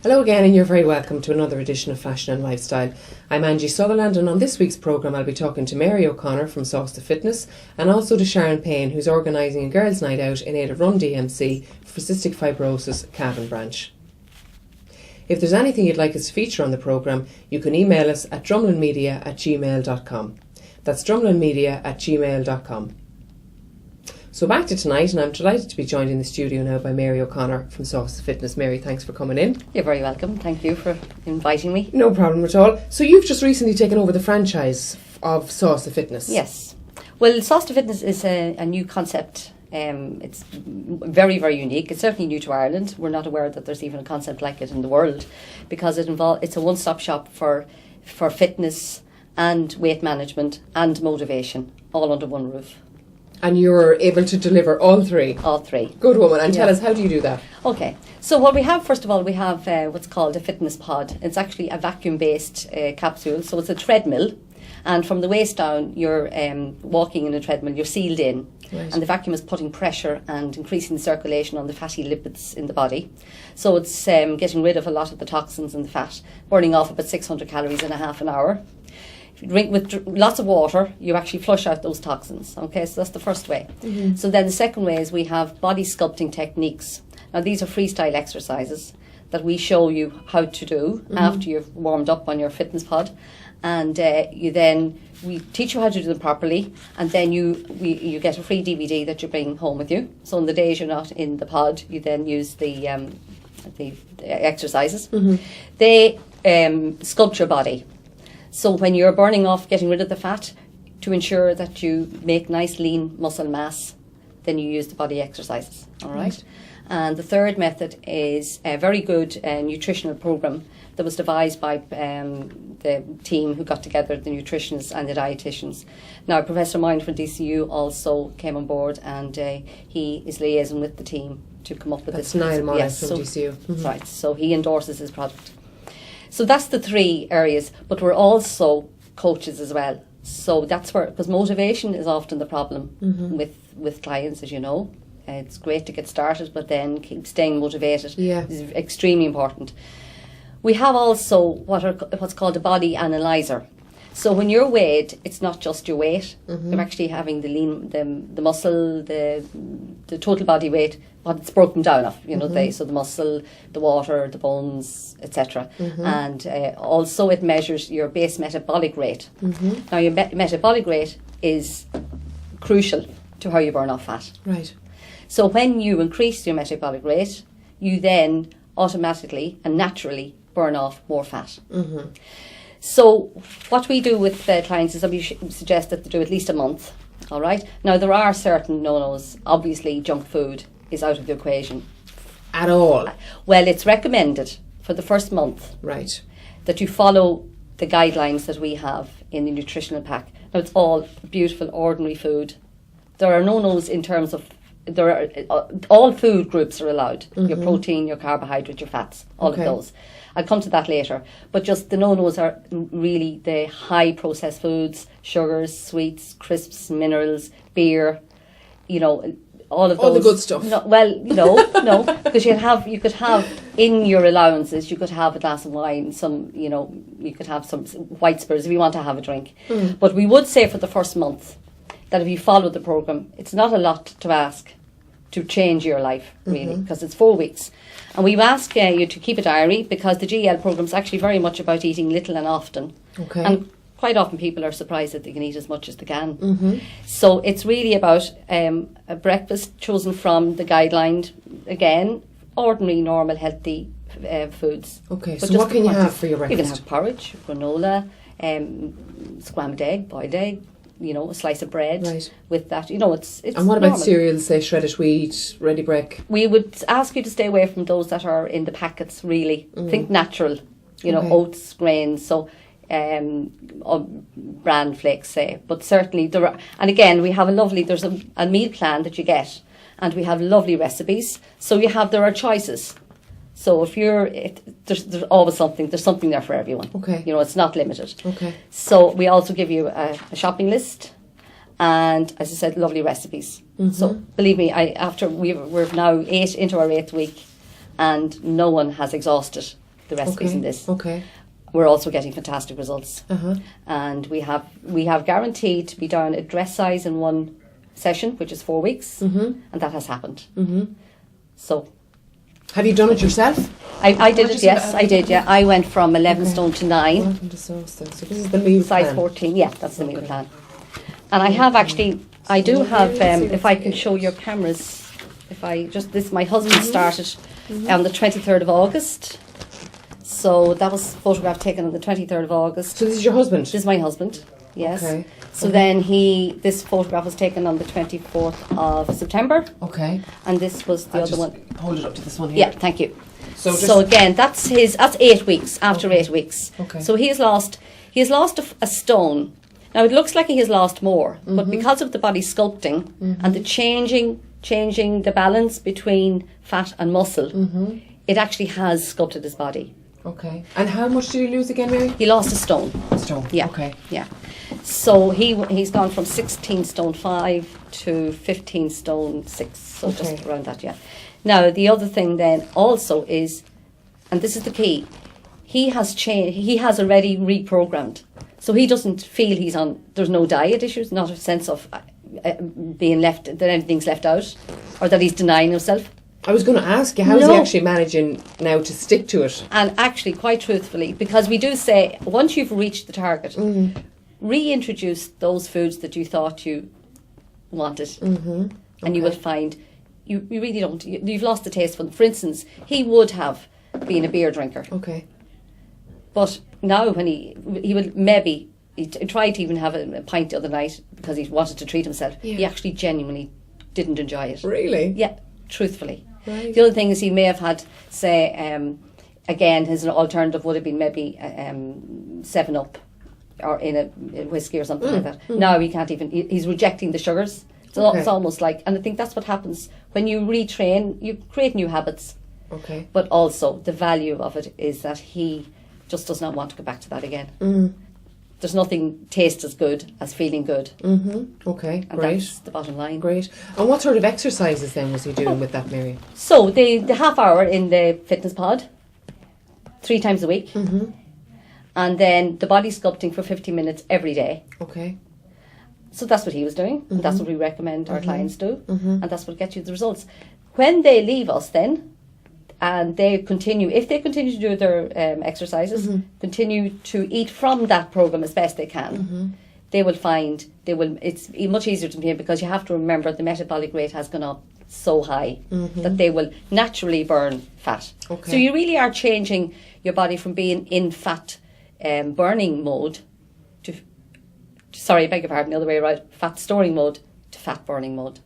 Hello again, and you're very welcome to another edition of Fashion and Lifestyle. I'm Angie Sutherland, and on this week's programme I'll be talking to Mary O'Connor from Sauce to Fitness and also to Sharon Payne, who's organising a girls' night out in aid of Run DMC for Cystic Fibrosis Cavan branch. If there's anything you'd like us to feature on the programme, you can email us at drumlinmedia@gmail.com. That's drumlinmedia@gmail.com. So back to tonight, and I'm delighted to be joined in the studio now by Mary O'Connor from Sauce to Fitness. Mary, thanks for coming in. You're very welcome. Thank you for inviting me. No problem at all. So you've just recently taken over the franchise of Sauce to Fitness. Yes. Well, Sauce to Fitness is a new concept. It's very, very unique. It's certainly new to Ireland. We're not aware that there's even a concept like it in the world, because it's a one-stop shop for fitness and weight management and motivation, all under one roof. And you're able to deliver all three? All three. Good woman. And tell us, how do you do that? Okay. So what we have, first of all, we have what's called a fitness pod. It's actually a vacuum-based capsule. So it's a treadmill. And from the waist down, you're walking in a treadmill, you're sealed in. Right. And the vacuum is putting pressure and increasing the circulation on the fatty lipids in the body. So it's getting rid of a lot of the toxins and the fat, burning off about 600 calories in a half an hour. If you drink with lots of water, you actually flush out those toxins. Okay, so that's the first way. Mm-hmm. So then the second way is we have body sculpting techniques. Now these are freestyle exercises that we show you how to do after you've warmed up on your fitness pod. And we teach you how to do them properly, and then you get a free DVD that you bring home with you. So on the days you're not in the pod, you then use the exercises. Mm-hmm. They sculpt your body. So when you're burning off, getting rid of the fat, to ensure that you make nice lean muscle mass, then you use the body exercises. All right. And the third method is a very good nutritional program that was devised by the team who got together, the nutritionists and the dietitians. Now, Professor Mine from DCU also came on board, and he is liaising with the team to come up with this. That's Niall Morris yes, from DCU. Mm-hmm. Right, so he endorses his product. So that's the three areas, but we're also coaches as well. So that's where, because motivation is often the problem with clients, as you know. It's great to get started, but then keep staying motivated is extremely important. We have also what's called a body analyzer. So when you're weighed, it's not just your weight. You're actually having the muscle, the total body weight, what it's broken down of. You know, so the muscle, the water, the bones, etc. And also it measures your base metabolic rate. Now your metabolic rate is crucial to how you burn off fat. Right. So when you increase your metabolic rate, you then automatically and naturally burn off more fat. So what we do with clients is that we suggest that they do at least a month. All right. Now there are certain no-nos. Obviously, junk food is out of the equation. At all? Well, it's recommended for the first month. Right. That you follow the guidelines that we have in the nutritional pack. Now it's all beautiful, ordinary food. There are no-nos in terms of all food groups are allowed. Your protein, your carbohydrate, your fats, all of those. I'll come to that later. But just the no-nos are really the high processed foods, sugars, sweets, crisps, minerals, beer, you know, all of those. All the good stuff. No, well, no, because you could have in your allowances, you could have a glass of wine, you could have some white spirits if you want to have a drink. But we would say for the first month that if you follow the programme, it's not a lot to ask to change your life, really, because it's 4 weeks. And we ask you to keep a diary, because the GL programme is actually very much about eating little and often. Okay. And quite often people are surprised that they can eat as much as they can. So it's really about a breakfast chosen from the guideline, again, ordinary, normal, healthy foods. Okay, but so what can you have for your breakfast? You can have porridge, granola, scrambled egg, boiled egg, a slice of bread with that. It's And what about normal cereals, say shredded wheat, ready break? We would ask you to stay away from those that are in the packets, really. Think natural, oats, grains, so bran flakes, say. But certainly there are, and again, we have there's a meal plan that you get, and we have lovely recipes. So there are choices. So if there's always something, there's something there for everyone. Okay. It's not limited. Okay. So we also give you a shopping list, and as I said, lovely recipes. So believe me, we're now into our 8th week, and no one has exhausted the recipes in this. Okay. We're also getting fantastic results. Uh-huh. And we have guaranteed to be down a dress size in one session, which is 4 weeks, and that has happened. So, have you done it yourself? I did it, yes, I did, yeah. I went from 11 stone to 9. Welcome to sauce then. So this is the meal Size plan. 14, yeah, that's the meal plan. And I have actually, I do have, if I can show your cameras, my husband started on the 23rd of August. So that was a photograph taken on the 23rd of August. So this is your husband? This is my husband, yes. Okay. So then this photograph was taken on the 24th of September. Okay. And this was the other one. Hold it up to this one here. Yeah, thank you. So again, that's 8 weeks, after 8 weeks. Okay. So he has lost a stone. Now it looks like he has lost more, but because of the body sculpting and the changing the balance between fat and muscle, it actually has sculpted his body. Okay. And how much did you lose again, Mary? He lost a stone. A stone. Yeah. Okay. Yeah. So he's gone from 16 stone 5 to 15 stone 6. So just around that, yeah. Now the other thing then also is, and this is the key, he has changed. He has already reprogrammed. So he doesn't feel there's no diet issues, not a sense of being left, that anything's left out, or that he's denying himself. I was going to ask you, how is he actually managing now to stick to it? And actually, quite truthfully, because we do say, once you've reached the target, reintroduce those foods that you thought you wanted. And you will find you really don't, you've lost the taste for them. For instance, he would have been a beer drinker. Okay. But now when he would maybe, he tried to even have a pint the other night because he wanted to treat himself. Yeah. He actually genuinely didn't enjoy it. Really? Yeah, truthfully. Right. The other thing is he may have had, say, again, his alternative would have been maybe 7-Up or in a whiskey or something like that. Now he can't even, he's rejecting the sugars. So it's almost like, and I think that's what happens when you retrain, you create new habits. Okay. But also the value of it is that he just does not want to go back to that again. There's nothing tastes as good as feeling good. Okay, and great. That's the bottom line. Great. And what sort of exercises then was he doing with that, Mary? So the half hour in the fitness pod, 3 times a week. And then the body sculpting for 50 minutes every day. Okay. So that's what he was doing. And that's what we recommend our clients do. And that's what gets you the results. When they leave us then, and they continue, if they continue to do their exercises, continue to eat from that program as best they can, they will find, it's much easier to be, because you have to remember the metabolic rate has gone up so high that they will naturally burn fat. Okay. So you really are changing your body from being in fat burning mode to, sorry, I beg your pardon, the other way around, fat storing mode to fat burning mode.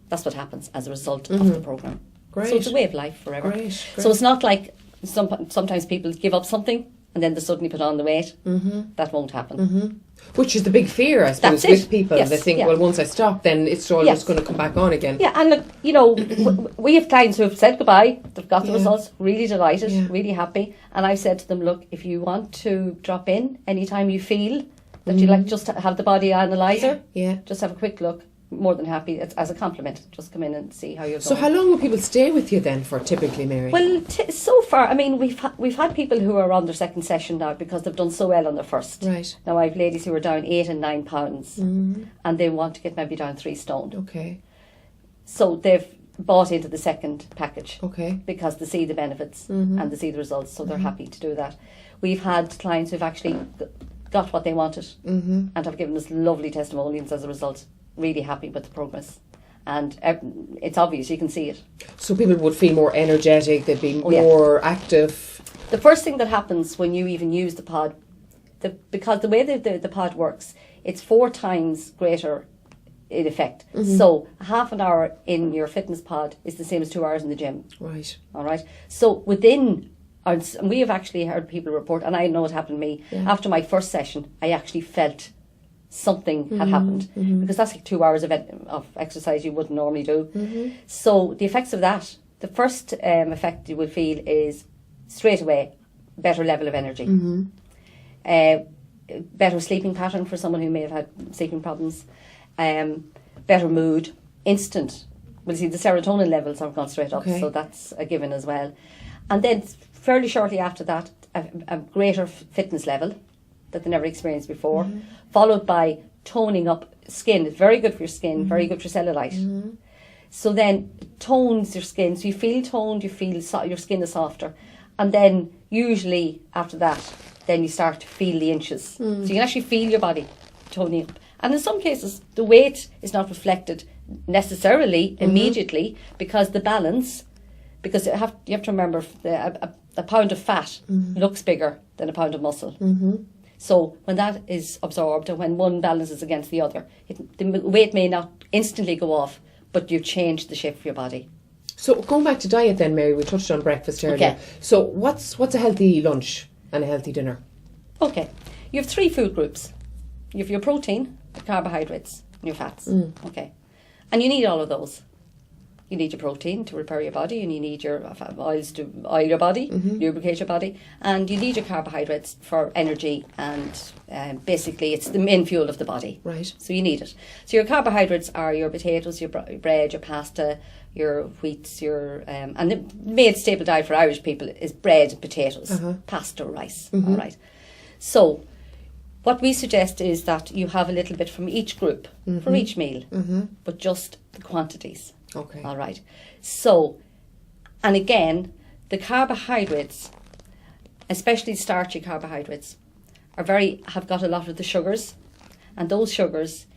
That's what happens as a result of the program. Great. So it's a way of life forever. Great. So it's not like sometimes people give up something and then they suddenly put on the weight. That won't happen. Which is the big fear, I suppose, That's with it. people. Yes, They think, yeah. well, once I stop, then it's all just going to come back on again. Yeah, and look, you know, we have clients who have said goodbye, they've got the results, really delighted, really happy. And I've said to them, look, if you want to drop in anytime you feel that you like just to have the body analyzer, just have a quick look. More than happy, it's as a compliment. Just come in and see how you're going. So how long will people stay with you then for, typically, Mary? Well, so far, I mean, we've had people who are on their second session now because they've done so well on their first. Right. Now I have ladies who are down 8 and 9 pounds, and they want to get maybe down 3 stone. Okay. So they've bought into the second package. Okay. Because they see the benefits and they see the results, so they're happy to do that. We've had clients who've actually got what they wanted and have given us lovely testimonials as a result. Really happy with the progress, and it's obvious, you can see it. So people would feel more energetic, they'd be more active. The first thing that happens when you even use the pod, because the way the pod works, it's 4 times greater in effect. So half an hour in your fitness pod is the same as 2 hours in the gym. Right. All right. So within, and we have actually heard people report, and I know it happened to me, after my first session, I actually felt something had happened, because that's like 2 hours of exercise you wouldn't normally do. So the effects of that, the first effect you will feel is straight away better level of energy, better sleeping pattern for someone who may have had sleeping problems, better mood, instant. We'll see the serotonin levels have gone straight up, so that's a given as well. And then fairly shortly after that, a greater fitness level that they never experienced before, followed by toning up skin. It's very good for your skin, very good for cellulite. So then tones your skin, so you feel toned, you feel your skin is softer, and then usually after that, then you start to feel the inches. So you can actually feel your body toning up. And in some cases, the weight is not reflected necessarily immediately because the balance, because you have to remember a pound of fat looks bigger than a pound of muscle. So when that is absorbed and when one balances against the other, the weight may not instantly go off, but you change the shape of your body. So going back to diet then, Mary, we touched on breakfast earlier. Okay. So what's a healthy lunch and a healthy dinner? Okay. You have 3 food groups. You have your protein, your carbohydrates, and your fats. Okay. And you need all of those. You need your protein to repair your body, and you need your oils to oil your body, lubricate your body, and you need your carbohydrates for energy, and basically it's the main fuel of the body. Right. So you need it. So your carbohydrates are your potatoes, your bread, your pasta, your wheats, and the main staple diet for Irish people is bread and potatoes, pasta, rice. All right. So what we suggest is that you have a little bit from each group for each meal, but just the quantities. Okay. All right. So, and again, the carbohydrates, especially starchy carbohydrates, have got a lot of the sugars, and those sugars,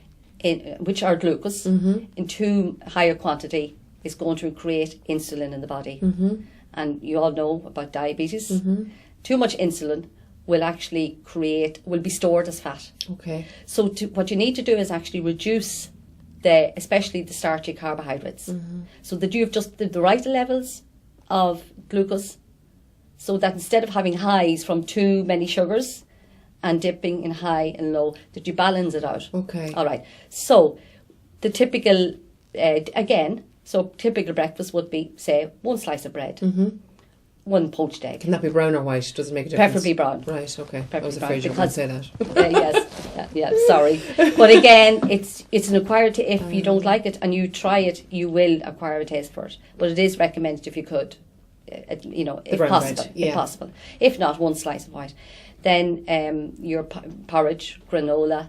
which are glucose, in too higher quantity is going to create insulin in the body. And you all know about diabetes. Too much insulin will actually will be stored as fat. Okay. So what you need to do is actually reduce especially the starchy carbohydrates, so that you have just the right levels of glucose, so that instead of having highs from too many sugars and dipping in high and low, that you balance it out. Okay. All right. So the typical, typical breakfast would be, say, 1 slice of bread, 1 poached egg. Can that be brown or white? Does it make a difference? Preferably brown. Right, okay. Preferably I was afraid you were going to say that. Yes, sorry. But again, it's an acquired taste. If you don't like it and you try it, you will acquire a taste for it. But it is recommended if you could, if possible. Bread, yeah. If possible. If not, 1 slice of white. Then your porridge, granola.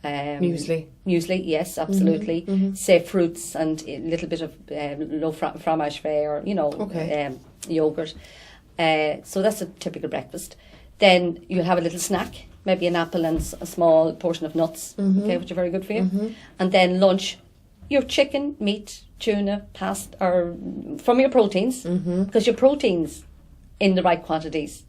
Muesli, yes, absolutely. Say fruits and a little bit of low fromage frais or, yogurt. So that's a typical breakfast. Then you'll have a little snack, maybe an apple and a small portion of nuts, which are very good for you. And then lunch, your chicken, meat, tuna, pasta, or from your proteins, because your proteins in the right quantities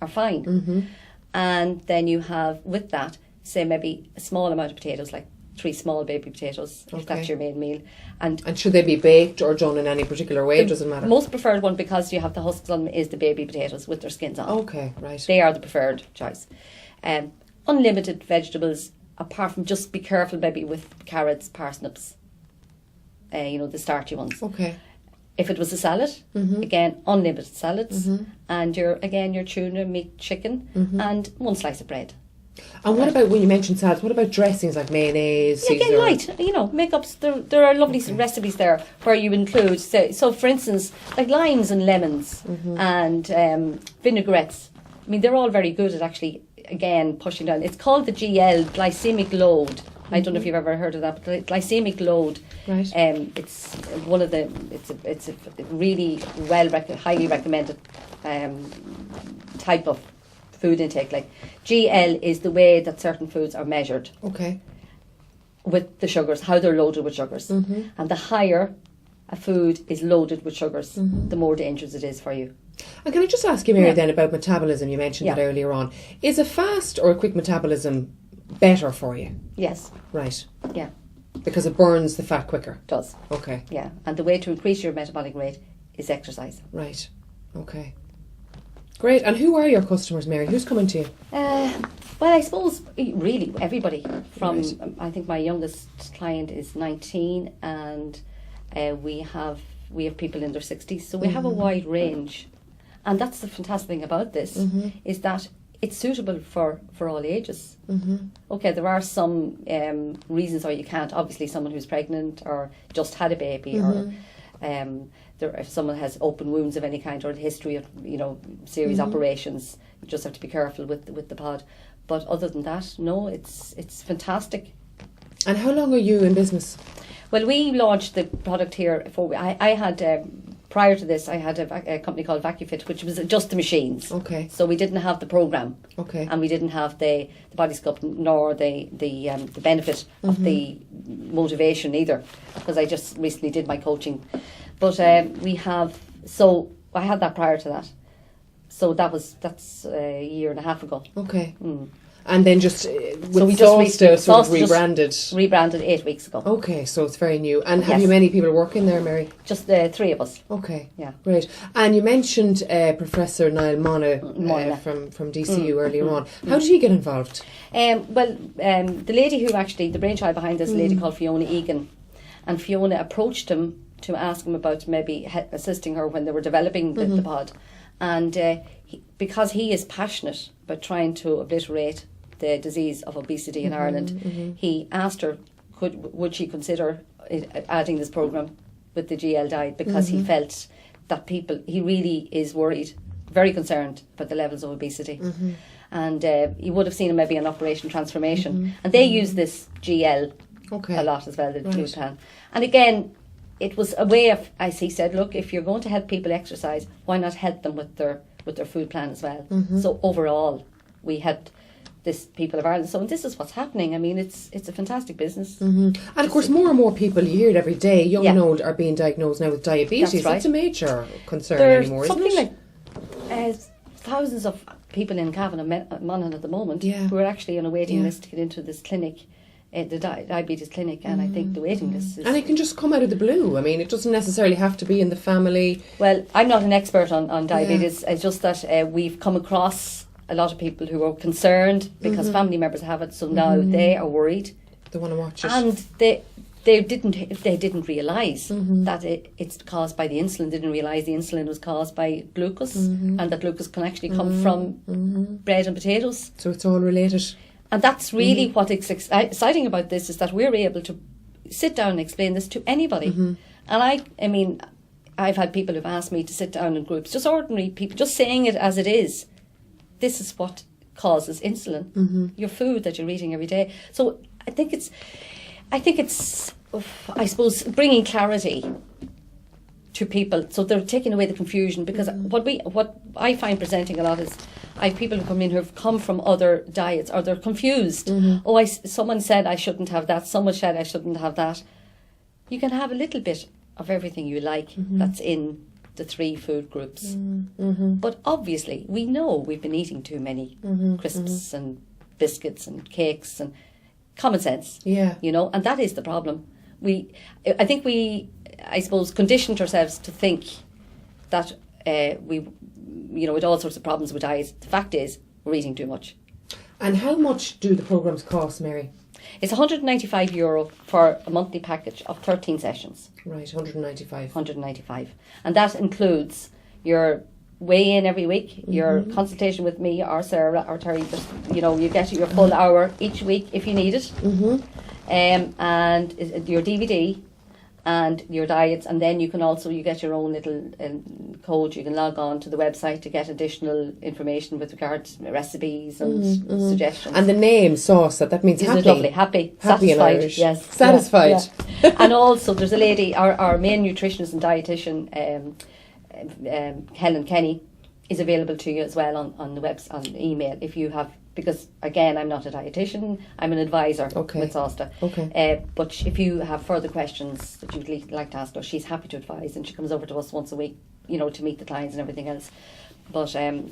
are fine. And then you have, with that, say maybe a small amount of potatoes, like 3 small baby potatoes, if that's your main meal. And should they be baked or done in any particular way? It doesn't matter. The most preferred one, because you have the husks on, is the baby potatoes with their skins on. Okay, right. They are the preferred choice. Unlimited vegetables, apart from just be careful maybe with carrots, parsnips, the starchy ones. Okay. If it was a salad, again, unlimited salads, and your tuna, meat, chicken, and 1 slice of bread. And what about, when you mentioned salads, what about dressings like mayonnaise, Caesar? Again, light, make-ups, there are lovely recipes there where you include, so for instance, like limes and lemons and vinaigrettes. I mean, they're all very good at actually, again, pushing down. It's called the GL, glycemic load. I don't know if you've ever heard of that, but the glycemic load, right. It's one of the, it's a really highly recommended type of food intake. Like GL is the way that certain foods are measured. Okay. With the sugars, how they're loaded with sugars. And the higher a food is loaded with sugars, the more dangerous it is for you. And can I just ask you, Mary, then about metabolism? You mentioned that earlier on. Is a fast or a quick metabolism better for you? Yes. Right. Yeah. Because it burns the fat quicker? It does. Okay. Yeah. And the way to increase your metabolic rate is exercise. Right. Okay. Great. And who are your customers, Mary? Who's coming to you? Well, I suppose really everybody. I think my youngest client is 19, and we have people in their 60s, so we have a wide range. And that's the fantastic thing about this, is that it's suitable for all ages. Okay, there are some reasons why you can't. Obviously, someone who's pregnant or just had a baby or if someone has open wounds of any kind or a history of, serious operations, you just have to be careful with the pod. But other than that, no, it's fantastic. And how long are you in business? Well, we launched the product here. I had prior to this, I had a company called VacuFit, which was just the machines. Okay. So we didn't have the program. Okay. And we didn't have the body sculpt nor the benefit of the motivation either, because I just recently did my coaching. But I had that prior to that. So that's a year and a half ago. Okay. Mm. And then just rebranded. Rebranded 8 weeks ago. Okay, so it's very new. And have you many people working there, Mary? Just 3 of us. Okay. Yeah. Great. And you mentioned Professor Niall Mona from DCU earlier on. How did he get involved? The lady the brainchild behind this, a lady called Fiona Egan, and Fiona approached him to ask him about maybe assisting her when they were developing the pod. And because he is passionate about trying to obliterate the disease of obesity in Ireland, he asked her, would she consider adding this programme with the GL diet, because he felt that he really is worried, very concerned about the levels of obesity. And he would have seen maybe an Operation Transformation. And they use this GL a lot as well, the food plan. And again, it was a way of, as he said, look, if you're going to help people exercise, why not help them with their food plan as well? So overall, we helped this people of Ireland. So this is what's happening. I mean, it's a fantastic business. And of course, more and more people, you hear it every day, young and old, are being diagnosed now with diabetes. That's right. It's a major concern anymore, isn't it? Something like thousands of people in Cavan and Monaghan at the moment who are actually on a waiting list to get into this clinic, the diabetes clinic, and I think the waiting list is... And it can just come out of the blue. I mean, it doesn't necessarily have to be in the family. Well, I'm not an expert on diabetes. It's just that we've come across a lot of people who are concerned because family members have it, so now they are worried. They want to watch it. And they didn't realise that it's caused by the insulin, didn't realise the insulin was caused by glucose, and that glucose can actually come from bread and potatoes. So it's all related. And that's really what is exciting about this, is that we're able to sit down and explain this to anybody. And I mean, I've had people who've asked me to sit down in groups, just ordinary people, just saying it as it is. This is what causes insulin, your food that you're eating every day. So I think it's, I suppose, bringing clarity to people, so they're taking away the confusion. Because what I find presenting a lot is, I have people who come in who have come from other diets, or they're confused. Someone said I shouldn't have that. Someone said I shouldn't have that. You can have a little bit of everything you like that's in the 3 food groups. But obviously, we know we've been eating too many crisps and biscuits and cakes, and common sense. And that is the problem. I think we conditioned ourselves to think that with all sorts of problems with diets. The fact is, we're eating too much. And how much do the programmes cost, Mary? It's €195 for a monthly package of 13 sessions. Right, 195. 195. And that includes your weigh-in every week, your consultation with me or Sarah or Terry. You get your full hour each week if you need it. And your DVD and your diets, and then you get your own little code. You can log on to the website to get additional information with regard to recipes and suggestions. And the name sauce, that means Isn't happy. It lovely? Happy satisfied, in Irish. Yes, satisfied. Yeah. And also, there's a lady, our main nutritionist and dietitian, Helen Kenny, is available to you as well on the website, on email, if you have. Because again, I'm not a dietitian, I'm an advisor with SOSTA. But if you have further questions that you'd like to ask her, she's happy to advise, and she comes over to us once a week, to meet the clients and everything else. But as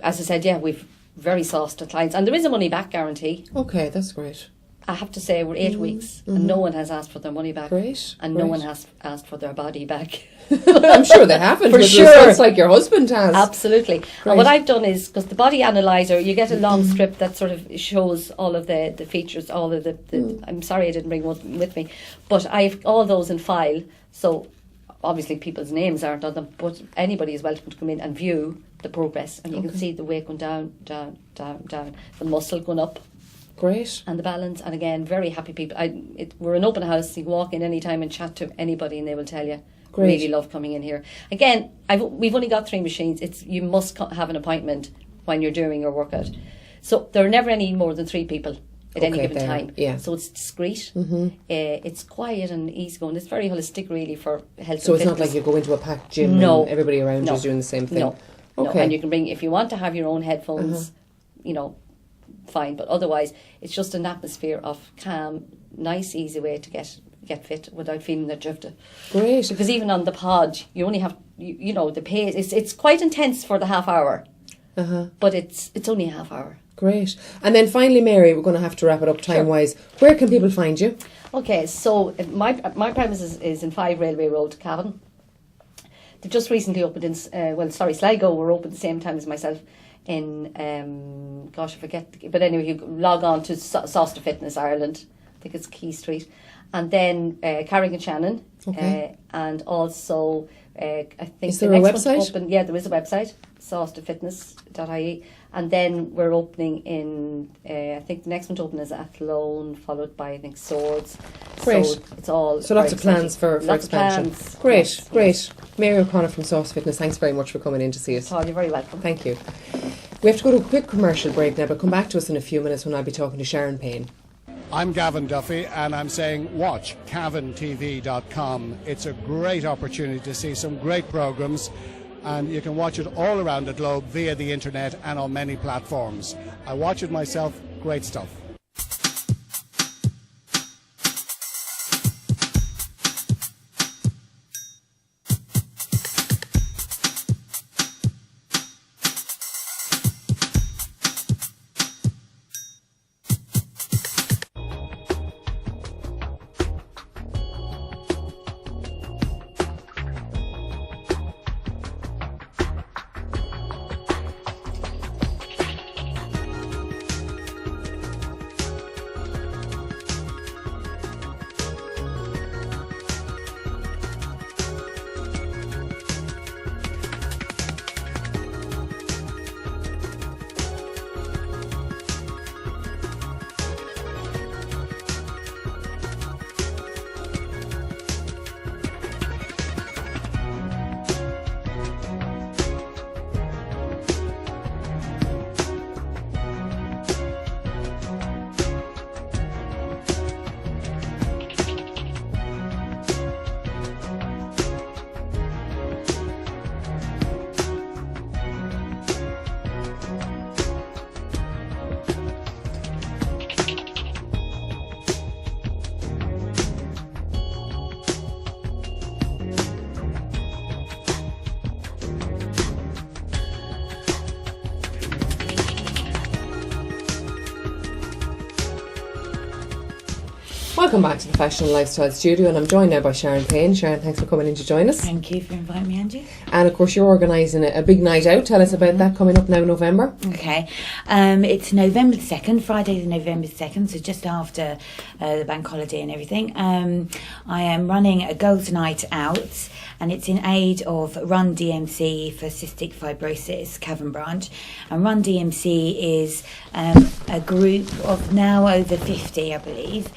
I said, we've very SOSTA clients, and there is a money back guarantee. Okay, that's great. I have to say, we're 8 weeks, and no one has asked for their money back. Great. And no one has asked for their body back. I'm sure they haven't. For sure. It's like your husband has. Absolutely. Great. And what I've done is, because the body analyzer, you get a long strip that sort of shows all of the features, all of the I'm sorry I didn't bring one with me, but I've all those in file. So obviously people's names aren't on them, but anybody is welcome to come in and view the progress, and you can see the weight going down, down, down, down, the muscle going up. Great. And the balance, and again, very happy people. We're an open house. You can walk in any time and chat to anybody, and they will tell you. Great. Really love coming in here. Again, we've only got 3 machines. You must have an appointment when you're doing your workout. So there are never any more than 3 people at any given time. Yeah. So it's discreet. It's quiet and easy going. It's very holistic, really, for health. So and it's fitness. not like you go into a packed gym No. and everybody around you No. is doing the same thing. No. Okay. No. And you can bring, if you want to have your own headphones, fine. But otherwise, it's just an atmosphere of calm, nice, easy way to get fit without feeling that you have to. Great. Because even on the pod, you only have, the pace. It's quite intense for the half hour. But it's only a half hour. Great. And then finally, Mary, we're going to have to wrap it up time-wise. Where can people find you? Okay, so my premises is in 5 Railway Road, Cavan. They've just recently opened in, Sligo were open at the same time as myself in, I forget, but anyway, you log on to Cystic Fitness Ireland, I think it's Key Street, and then Carrick-on-Shannon, and also, I think is there a website? There is a website, cysticfitness.ie, and then we're opening in, I think the next one to open is Athlone, followed by, I think, Swords. Great. So it's all... So lots of plans for lots expansion. Of plans. Great, Yes, great. yes. Mary O'Connor from Cystic Fitness, thanks very much for coming in to see us. Paul, you're very welcome. Thank you. We have to go to a quick commercial break now, but come back to us in a few minutes when I'll be talking to Sharon Payne. I'm Gavin Duffy, and I'm saying watch cavantv.com. It's a great opportunity to see some great programs, and you can watch it all around the globe via the internet and on many platforms. I watch it myself. Great stuff. Welcome back to the Fashion and Lifestyle Studio, and I'm joined now by Sharon Payne. Sharon, thanks for coming in to join us. Thank you for inviting me, Angie. And of course, you're organising a big night out. Tell us about that coming up now in November. Okay, it's November the 2nd, Friday the November the 2nd, so just after the bank holiday and everything. I am running a girls' night out, and it's in aid of Run DMC for Cystic Fibrosis, Cavan branch. And Run DMC is a group of now over 50, I believe,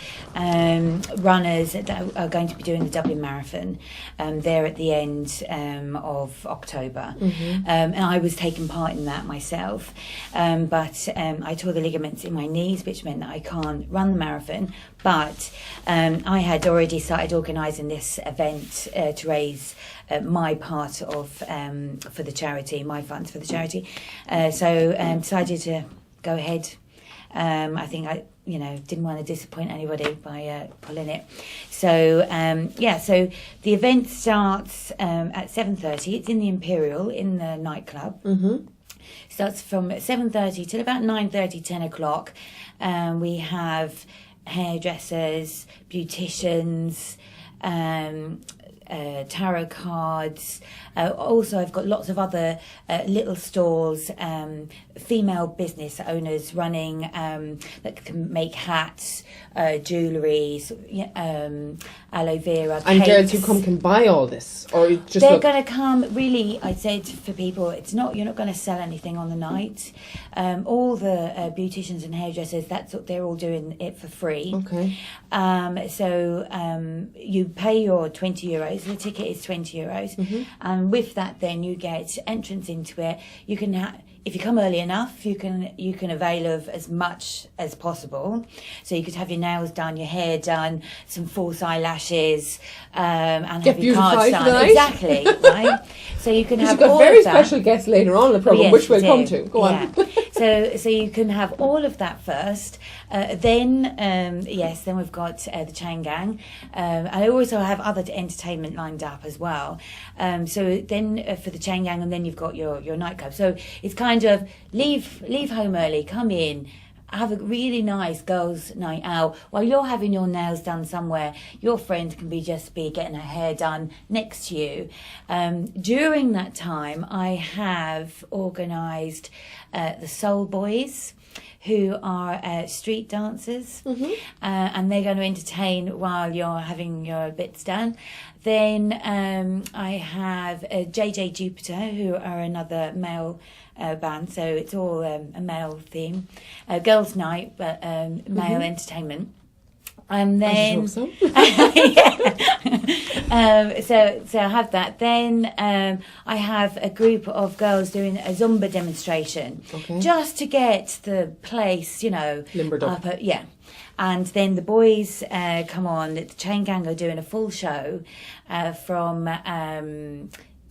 runners that are going to be doing the Dublin Marathon. There at the end of October. And I was taking part in that myself, but I tore the ligaments in my knees, which meant that I can't run the marathon. But I had already started organising this event to raise my part of for the charity, my funds for the charity. So decided to go ahead. I think I didn't want to disappoint anybody by pulling it. So so the event starts at 7:30. It's in the Imperial, in the nightclub. Starts from 7:30 till about 9:30, 10 o'clock. We have hairdressers, beauticians, tarot cards. Also, I've got lots of other little stalls, female business owners running that can make hats, jewellery, aloe vera, And cakes. girls who come can buy all this, or just They're look? going to come. Really, I'd say for people, you're not going to sell anything on the night. All the beauticians and hairdressers, they're all doing it for free. Okay. So you pay your €20. The ticket is €20, and with that, then you get entrance into it. You can if you come early enough, you can avail of as much as possible. So you could have your nails done, your hair done, some false eyelashes, and Get have your cards beautified for the done. night. Exactly, right? So you can have You've got all very of that. special guests later on in the programme, Yes, which we'll we come do. to. Go on. So you can have all of that first. Then we've got the chain gang. I also have other entertainment lined up as well. So then for the chain gang, and then you've got your nightclub. So it's kind of leave home early, come in, have a really nice girls' night out. While you're having your nails done somewhere, your friend can be getting her hair done next to you. During that time, I have organised the Soul Boys, who are street dancers, and they're going to entertain while you're having your bits done. Then I have JJ Jupiter, who are another male band, so it's all a male theme. Girls' night, but male entertainment. And then, so I have that. Then I have a group of girls doing a Zumba demonstration, just to get the place, limbered up. And then the boys come on. The chain gang are doing a full show from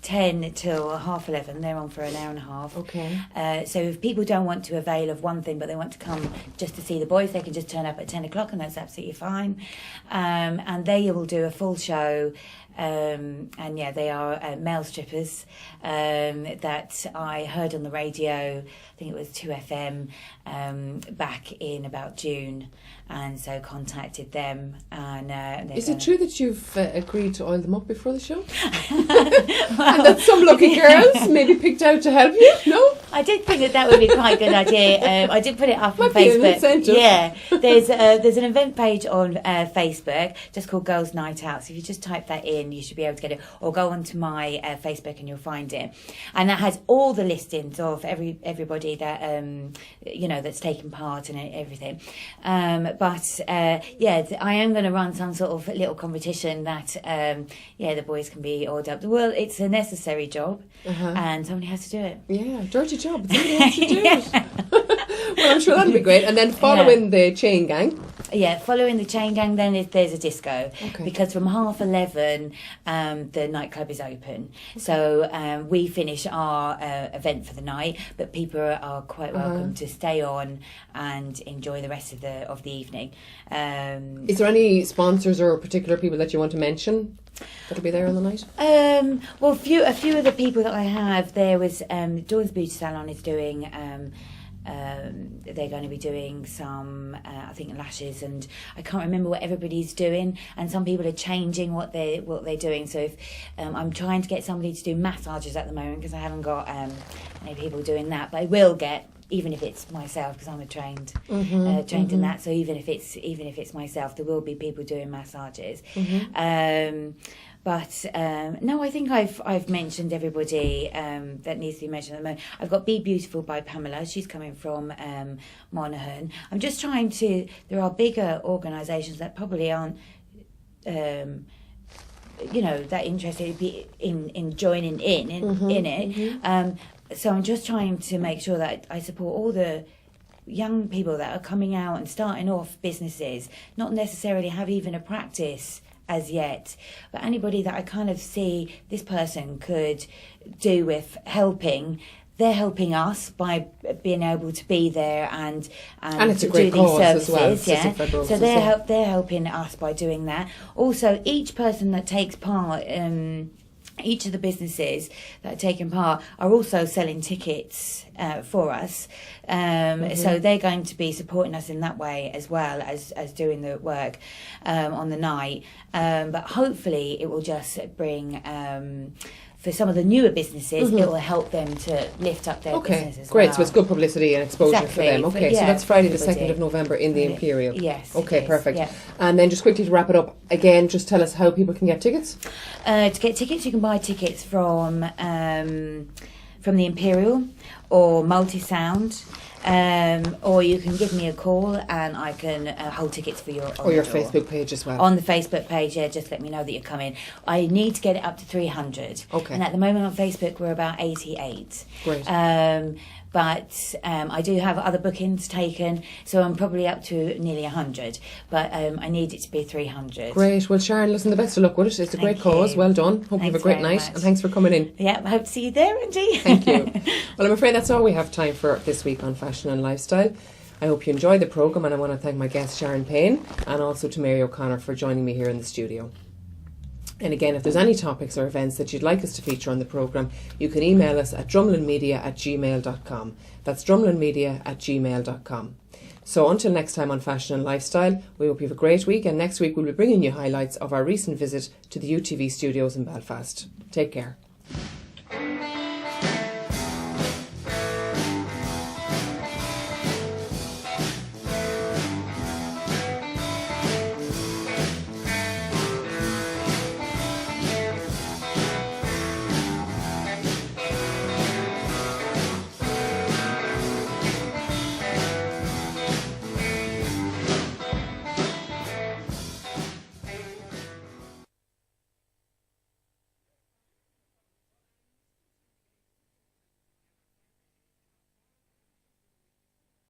10 till 11:30. They're on for an hour and a half. Okay. So if people don't want to avail of one thing, but they want to come just to see the boys, they can just turn up at 10 o'clock, and that's absolutely fine. And they will do a full show. They are male strippers that I heard on the radio. I think it was 2FM back in about June, and so contacted them. And is it true that you've agreed to oil them up before the show? And that some lucky girls maybe picked out to help you? No? I did think that would be quite a good idea. I did put it up on Might be an Facebook. incentive. Yeah, there's an event page on Facebook just called Girls Night Out. So if you just type that in, you should be able to get it, or go onto my Facebook and you'll find it. And that has all the listings of everybody that that's taken part and everything. I am going to run some sort of little competition that the boys can be ordered up. Well, it's a necessary job, and somebody has to do it. Yeah, dirty job. Somebody has to do it. Well, I'm sure that'll be great. And then following the chain gang. Yeah, following the chain gang, then there's a disco. Okay. Because from 11:30, the nightclub is open. So we finish our event for the night, but people are quite welcome to stay on and enjoy the rest of the evening. Is there any sponsors or particular people that you want to mention that'll be there on the night? Well, a few of the people that I have, there was Dawn's Beauty Salon is doing. They're going to be doing some, I think, lashes, and I can't remember what everybody's doing. And some people are changing what they're doing. So if I'm trying to get somebody to do massages at the moment, because I haven't got any people doing that, but I will get. Even if it's myself, because I'm trained in that. So even if it's myself, there will be people doing massages. No, I think I've mentioned everybody that needs to be mentioned at the moment. I've got Be Beautiful by Pamela. She's coming from Monaghan. I'm just trying to. There are bigger organisations that probably aren't. That interested in joining in it. So I'm just trying to make sure that I support all the young people that are coming out and starting off businesses, not necessarily have even a practice as yet, but anybody that I kind of see this person could do with helping. They're helping us by being able to be there and it's a do great these cause as services. well, Yeah, Cystic Fibrosis, so they're helping us by doing that. Also, each person that takes part each of the businesses that are taking part are also selling tickets for us. So they're going to be supporting us in that way as well as doing the work on the night. But hopefully it will just bring... for some of the newer businesses, it will help them to lift up their business as well. Great. So it's good publicity and exposure for them. Okay, so that's Friday the 2nd of November in the Imperial. Yes. Okay, perfect. Yeah. And then just quickly to wrap it up, again, just tell us how people can get tickets. To get tickets, you can buy tickets from the Imperial or Multisound. Or you can give me a call and I can hold tickets for your Or your Facebook page as well. On the Facebook page, just let me know that you're coming. I need to get it up to 300. Okay. And at the moment on Facebook, we're about 88. Great. But I do have other bookings taken, so I'm probably up to nearly 100. But I need it to be 300. Great. Well, Sharon, listen, the best of luck with it. It's a great cause. Well done. Hope you have a great night. And thanks for coming in. Yeah, I hope to see you there, Angie. Thank you. Well, I'm afraid that's all we have time for this week on Fashion and Lifestyle. I hope you enjoyed the programme, and I want to thank my guest Sharon Payne and also to Mary O'Connor for joining me here in the studio. And again, if there's any topics or events that you'd like us to feature on the programme, you can email us at drumlinmedia@gmail.com. That's drumlinmedia@gmail.com. So until next time on Fashion and Lifestyle, we hope you have a great week, and next week we'll be bringing you highlights of our recent visit to the UTV studios in Belfast. Take care.